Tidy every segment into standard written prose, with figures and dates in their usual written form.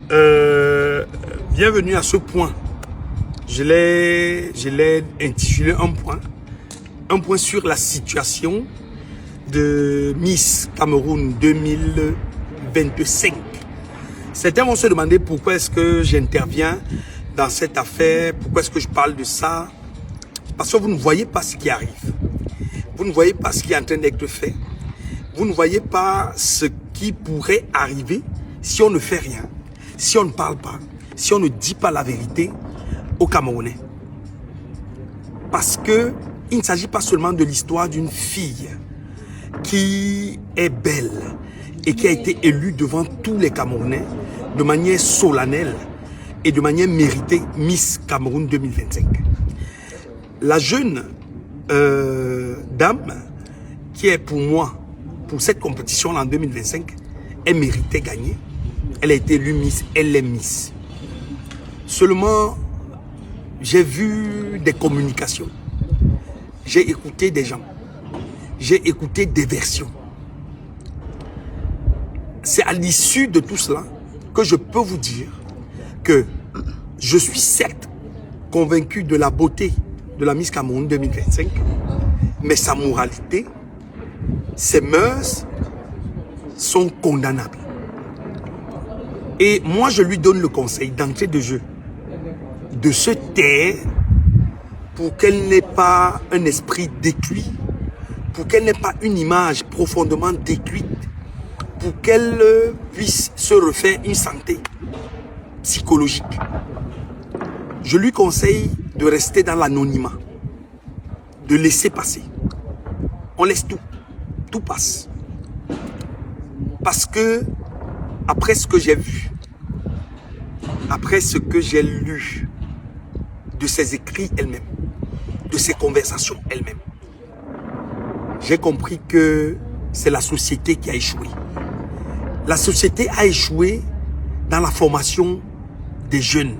Bienvenue à ce point. Je l'ai intitulé un point sur la situation de Miss Cameroun 2025. Certains vont se demander pourquoi est-ce que j'interviens dans cette affaire, pourquoi est-ce que je parle de ça. Parce que vous ne voyez pas ce qui arrive. Vous ne voyez pas ce qui est en train d'être fait. Vous ne voyez pas ce qui pourrait arriver si on ne fait rien, si on ne parle pas, si on ne dit pas la vérité aux Camerounais. Parce que il ne s'agit pas seulement de l'histoire d'une fille qui est belle et qui a été élue devant tous les Camerounais de manière solennelle et de manière méritée Miss Cameroun 2025. La jeune dame qui est pour moi, pour cette compétition-là en 2025, elle méritait gagner. Elle a été élue Miss, elle est Miss. Seulement, j'ai vu des communications. J'ai écouté des gens. J'ai écouté des versions. C'est à l'issue de tout cela que je peux vous dire que je suis certes convaincu de la beauté de la Miss Cameroun 2025, mais sa moralité, ses mœurs sont condamnables. Et moi, je lui donne le conseil d'entrée de jeu de se taire pour qu'elle n'ait pas un esprit détruit, pour qu'elle n'ait pas une image profondément détruite, pour qu'elle puisse se refaire une santé psychologique. Je lui conseille de rester dans l'anonymat, de laisser passer. On laisse tout, tout passe. Parce que, après ce que j'ai vu, après ce que j'ai lu de ses écrits elle-même, de ses conversations elle-même, j'ai compris que c'est la société qui a échoué. La société a échoué dans la formation des jeunes.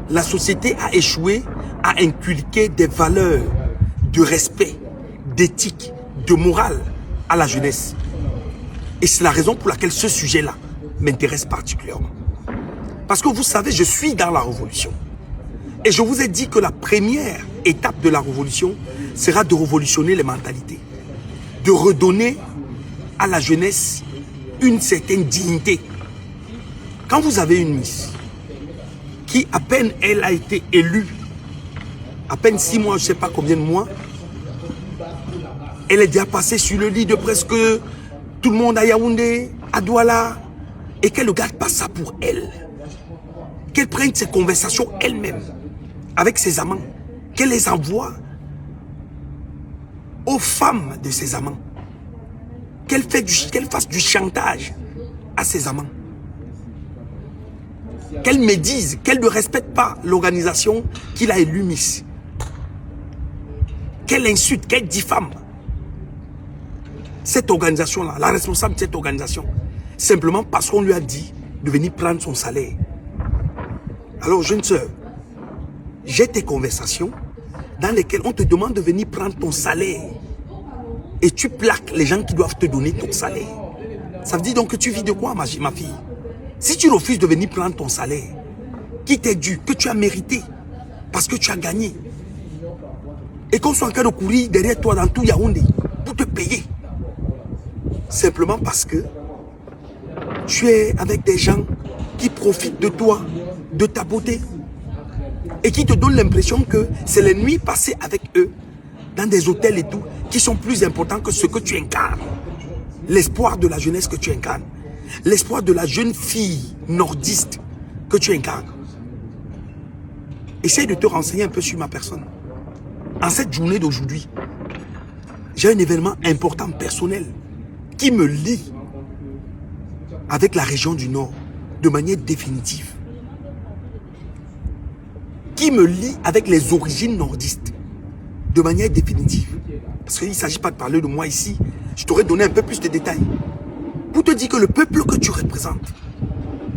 La société a échoué à inculquer des valeurs de respect, d'éthique, de morale à la jeunesse. Et c'est la raison pour laquelle ce sujet-là m'intéresse particulièrement. Parce que vous savez, je suis dans la révolution. Et je vous ai dit que la première étape de la révolution sera de révolutionner les mentalités. De redonner à la jeunesse une certaine dignité. Quand vous avez une Miss qui, à peine elle a été élue, à peine 6 mois, je ne sais pas combien de mois, elle est déjà passée sur le lit de presque tout le monde à Yaoundé, à Douala, et qu'elle ne garde pas ça pour elle. Qu'elle prenne ses conversations elle-même, avec ses amants, qu'elle les envoie aux femmes de ses amants, qu'elle fasse du chantage à ses amants, qu'elle médise, qu'elle ne respecte pas l'organisation qu'il a élue Miss, qu'elle insulte, qu'elle diffame cette organisation-là, la responsable de cette organisation, simplement parce qu'on lui a dit de venir prendre son salaire. Alors, jeune sœur, j'ai des conversations dans lesquelles on te demande de venir prendre ton salaire et tu plaques les gens qui doivent te donner ton salaire. Ça veut dire donc que tu vis de quoi, ma fille? Si tu refuses de venir prendre ton salaire, qui t'est dû, que tu as mérité, parce que tu as gagné, et qu'on soit en train de courir derrière toi dans tout Yaoundé pour te payer, simplement parce que tu es avec des gens qui profitent de toi, de ta beauté, et qui te donnent l'impression que c'est les nuits passées avec eux, dans des hôtels et tout, qui sont plus importants que ce que tu incarnes. L'espoir de la jeunesse que tu incarnes. L'espoir de la jeune fille nordiste que tu incarnes. Essaye de te renseigner un peu sur ma personne. En cette journée d'aujourd'hui, j'ai un événement important personnel qui me lie avec la région du Nord de manière définitive. Qui me lie avec les origines nordistes de manière définitive. Parce qu'il ne s'agit pas de parler de moi ici. Je t'aurais donné un peu plus de détails. Pour te dire que le peuple que tu représentes,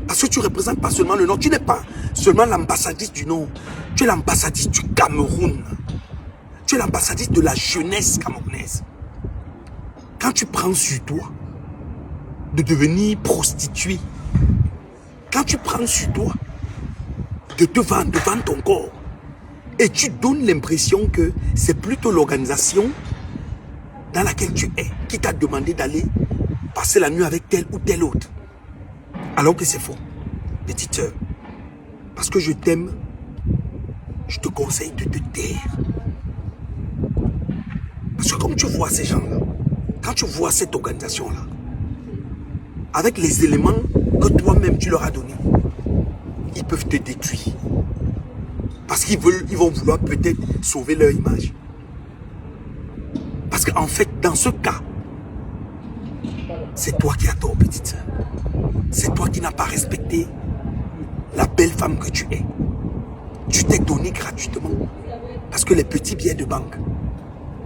parce que tu ne représentes pas seulement le Nord, tu n'es pas seulement l'ambassadrice du Nord, tu es l'ambassadrice du Cameroun. Tu es l'ambassadrice de la jeunesse camerounaise. Quand tu prends sur toi de devenir prostituée, Quand tu prends sur toi de te vendre, de vendre ton corps, et tu donnes l'impression que c'est plutôt l'organisation dans laquelle tu es qui t'a demandé d'aller passer la nuit avec tel ou tel autre. Alors que c'est faux, petite sœur. Parce que je t'aime, je te conseille de te taire. Parce que comme tu vois ces gens-là, quand tu vois cette organisation-là, avec les éléments que toi-même tu leur as donnés, ils peuvent te détruire. Parce qu'ils vont vouloir peut-être sauver leur image. Parce qu'en fait, dans ce cas, c'est toi qui as tort, petite sœur. C'est toi qui n'as pas respecté la belle femme que tu es. Tu t'es donné gratuitement. Parce que les petits billets de banque,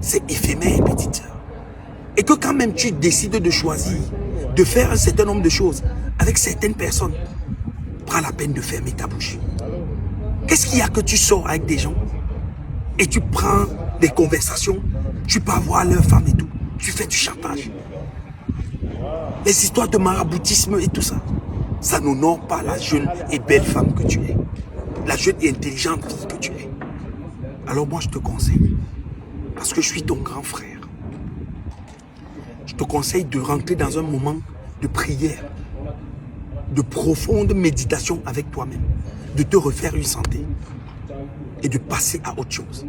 c'est éphémère, petite sœur. Et que quand même tu décides de choisir, de faire un certain nombre de choses avec certaines personnes, prends la peine de fermer ta bouche. Qu'est-ce qu'il y a que tu sors avec des gens et tu prends des conversations, tu peux avoir leur femme et tout, tu fais du chantage. Les histoires de maraboutisme et tout ça, ça n'honore pas la jeune et belle femme que tu es. La jeune et intelligente fille que tu es. Alors moi je te conseille, parce que je suis ton grand frère, je te conseille de rentrer dans un moment de prière, de profonde méditation avec toi-même, de te refaire une santé et de passer à autre chose,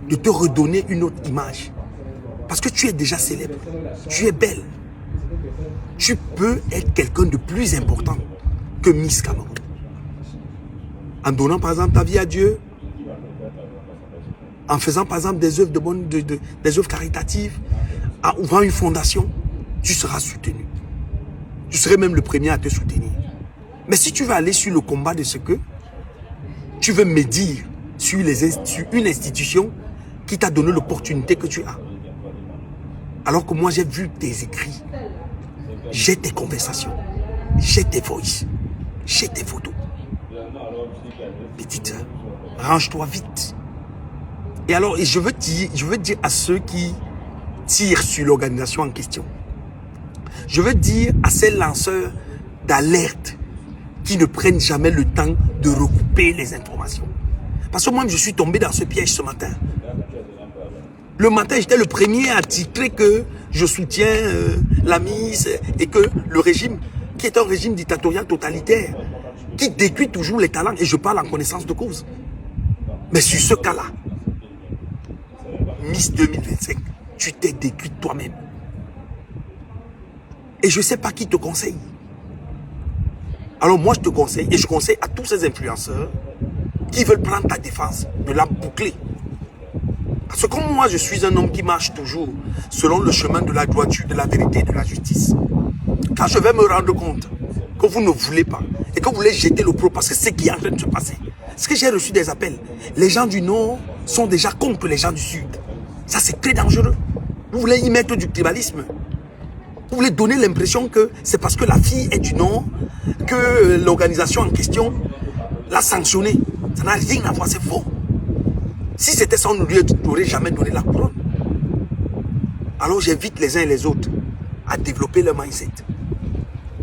de te redonner une autre image. Parce que tu es déjà célèbre, tu es belle. Tu peux être quelqu'un de plus important que Miss Cameroun. En donnant par exemple ta vie à Dieu, en faisant par exemple des œuvres des œuvres caritatives, en ouvrant une fondation, tu seras soutenu. Tu serais même le premier à te soutenir. Mais si tu veux aller sur le combat de ce que tu veux médire sur une institution qui t'a donné l'opportunité que tu as, alors que moi j'ai vu tes écrits, j'ai tes conversations, j'ai tes voices, j'ai tes photos. Petite sœur, range-toi vite. Et alors, je veux dire à ceux qui tirent sur l'organisation en question, je veux dire à ces lanceurs d'alerte qui ne prennent jamais le temps de recouper les informations. Parce que moi, je suis tombé dans ce piège ce matin. Le matin, j'étais le premier à titrer que je soutiens la mise et que le régime, qui est un régime dictatorial totalitaire, qui détruit toujours les talents, et je parle en connaissance de cause. Mais sur ce cas-là, Miss 2025, tu t'es détruite toi-même. Et je ne sais pas qui te conseille. Alors moi, je te conseille, et je conseille à tous ces influenceurs qui veulent prendre ta défense, de la boucler. Parce que comme moi, je suis un homme qui marche toujours selon le chemin de la droiture, de la vérité et de la justice. Quand je vais me rendre compte que vous ne voulez pas et que vous voulez jeter l'opprobre, parce que c'est ce qui est en train de se passer. Parce que j'ai reçu des appels. Les gens du Nord sont déjà contre les gens du Sud. Ça, c'est très dangereux. Vous voulez y mettre du tribalisme. Vous voulez donner l'impression que c'est parce que la fille est du Nord que l'organisation en question l'a sanctionnée. Ça n'a rien à voir, c'est faux. Si c'était ça, on n'aurait jamais donné la couronne. Alors j'invite les uns et les autres à développer leur mindset.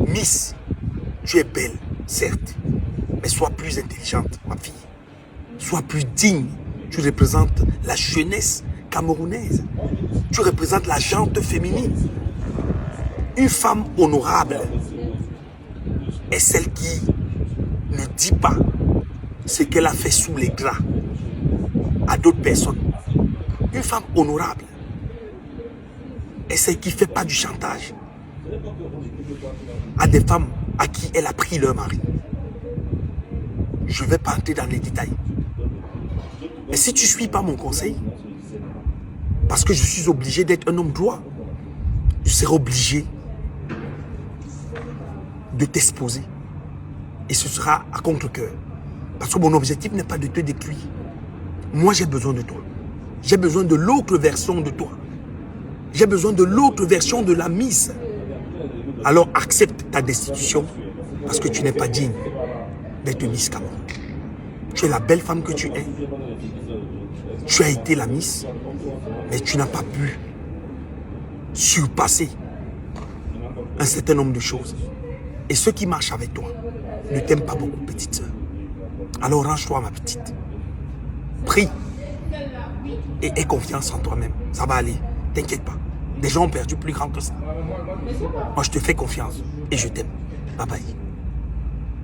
Miss, tu es belle, certes, mais sois plus intelligente, ma fille. Sois plus digne. Tu représentes la jeunesse camerounaise. Tu représentes la gente féminine. Une femme honorable est celle qui ne dit pas ce qu'elle a fait sous les draps à d'autres personnes. Une femme honorable est celle qui ne fait pas du chantage à des femmes à qui elle a pris leur mari. Je ne vais pas entrer dans les détails. Mais si tu ne suis pas mon conseil, parce que je suis obligé d'être un homme droit, je serai obligé de t'exposer. Et ce sera à contre-cœur. Parce que mon objectif n'est pas de te détruire. Moi, j'ai besoin de toi. J'ai besoin de l'autre version de toi. J'ai besoin de l'autre version de la Miss. Alors accepte ta destitution parce que tu n'es pas digne d'être Miss Cameroun. Tu es la belle femme que tu es. Tu as été la Miss, mais tu n'as pas pu surpasser un certain nombre de choses. Et ceux qui marchent avec toi ne t'aime pas beaucoup, petite soeur. Alors range-toi, ma petite. Prie. Et aie confiance en toi-même. Ça va aller. T'inquiète pas. Des gens ont perdu plus grand que ça. Moi, je te fais confiance. Et je t'aime. Bye bye.